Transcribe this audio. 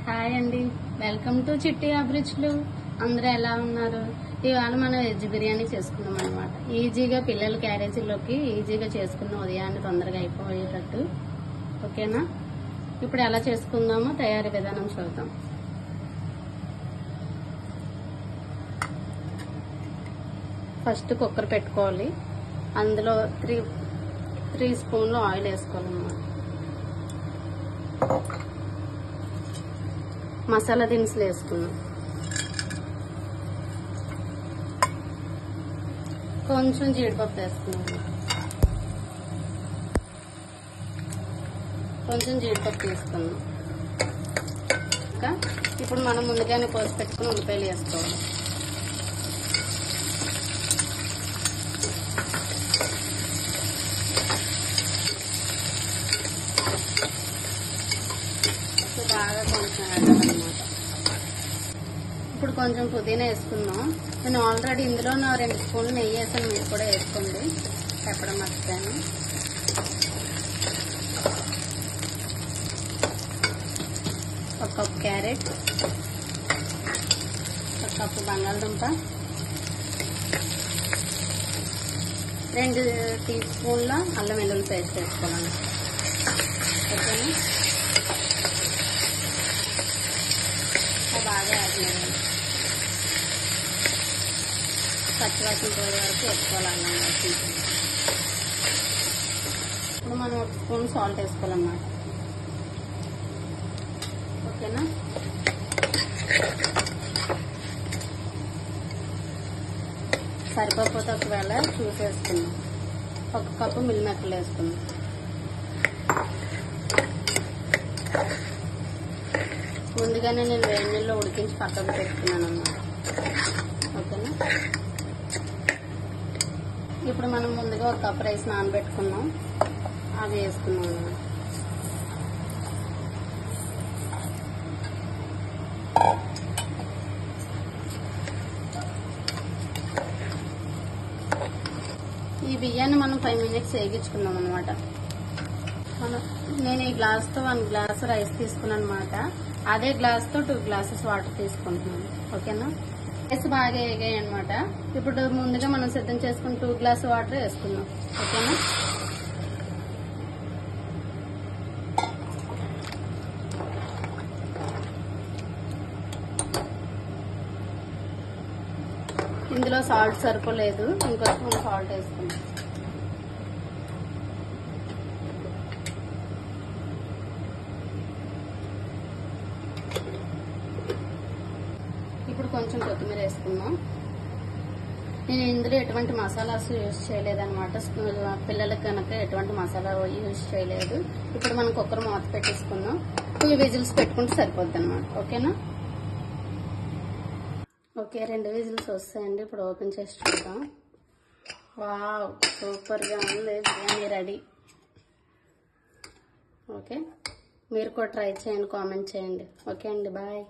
Hi అండి, welcome to చిట్టి అభిరుచులు. అందరూ ఎలా ఉన్నారు? ఇవాళ మనం వెజ్ బిర్యానీ చేసుకున్నాం అనమాట. ఈజీగా పిల్లల క్యారేజీలోకి ఈజీగా చేసుకున్నాం, ఉదయాన్నే తొందరగా అయిపోయేటట్టు. ఓకేనా? ఇప్పుడు ఎలా చేసుకుందామో తయారీ విధానం చూద్దాం. ఫస్ట్ కుక్కర్ పెట్టుకోవాలి. అందులో త్రీ స్పూన్లు ఆయిల్ వేసుకోవాలన్నమాట. మసాలా దినుసులు వేసుకున్నాం. కొంచెం జీడిపప్పు వేసుకున్నాం. ఇంకా ఇప్పుడు మనం ముందుగానే కోసి పెట్టుకుని ఉల్లిపాయలు వేసుకోవాలి. బాగా కొంచెం వేయాలన్నమాట. ఇప్పుడు కొంచెం పుదీనా వేసుకుందాం. నేను ఆల్రెడీ ఇందులో 2 స్పూన్లు నెయ్యి వేసాను, మీరు కూడా వేసుకోండి. చెప్పడం మర్చిపోయాను. ఒక కప్పు క్యారెట్, ఒక కప్పు బంగాళదుంప, 2 టీ స్పూన్ల అల్లం వెల్లుల్లి పేస్ట్ వేసుకోవాలి. ఓకేనా? బాగా ఆగినాయి. పచ్చివాసన పోయే వరకు వేసుకోవాలి అన్నం వేసి. ఇప్పుడు మనం 1 స్పూన్ సాల్ట్ వేసుకోవాలన్నమాట. ఓకేనా? సరిపోతే ఒకవేళ చూసి వేసుకున్నాం. 1 కప్పు మిల్లిమెక్కలు వేసుకున్నాం. ముందుగానే నేను వేడి నీళ్ళలో ఉడికించి పక్కకు పెట్టుకున్నాను అన్నమాట. ఓకేనా? ఇప్పుడు మనం ముందుగా 1 కప్ రైస్ నానబెట్టుకున్నాం, అది వేసుకున్నాం అన్నమాట. ఈ బియ్యాన్ని మనం 5 మినిట్స్ వేగించుకున్నాం అనమాట. నేను ఈ గ్లాస్తో 1 గ్లాస్ రైస్ తీసుకున్నాను అనమాట. అదే గ్లాస్తో 2 గ్లాసెస్ వాటర్ తీసుకుంటున్నాను. ఓకేనా? రైస్ బాగా వేగాయి అనమాట. ఇప్పుడు ముందుగా మనం సిద్ధం చేసుకుని 2 గ్లాస్ వాటర్ వేసుకుందాం. ఓకేనా? ఇందులో సాల్ట్ సరిపోలేదు, ఇంకొంచెం సాల్ట్ వేసుకుందాం. ఇప్పుడు కొంచెం కొత్తిమీర వేసుకుందాం. నేను ఇందులో ఎటువంటి మసాలాస్ యూజ్ చేయలేదన్నమాట. పిల్లలకి కనుక ఎటువంటి మసాలా యూజ్ చేయలేదు. ఇప్పుడు మనం కుక్కర్ మూత పెట్టేసుకుందాం. 2 విజిల్స్ పెట్టుకుంటే సరిపోద్ది అనమాట. ఓకేనా? ఓకే, 2 విజిల్స్ వస్తాయండి. ఇప్పుడు ఓపెన్ చేసి చూద్దాం. వావ్, సూపర్గా ఉంది బిర్యానీ రెడీ. ఓకే, మీరు కూడా ట్రై చేయండి, కామెంట్ చేయండి. ఓకే అండి, బాయ్.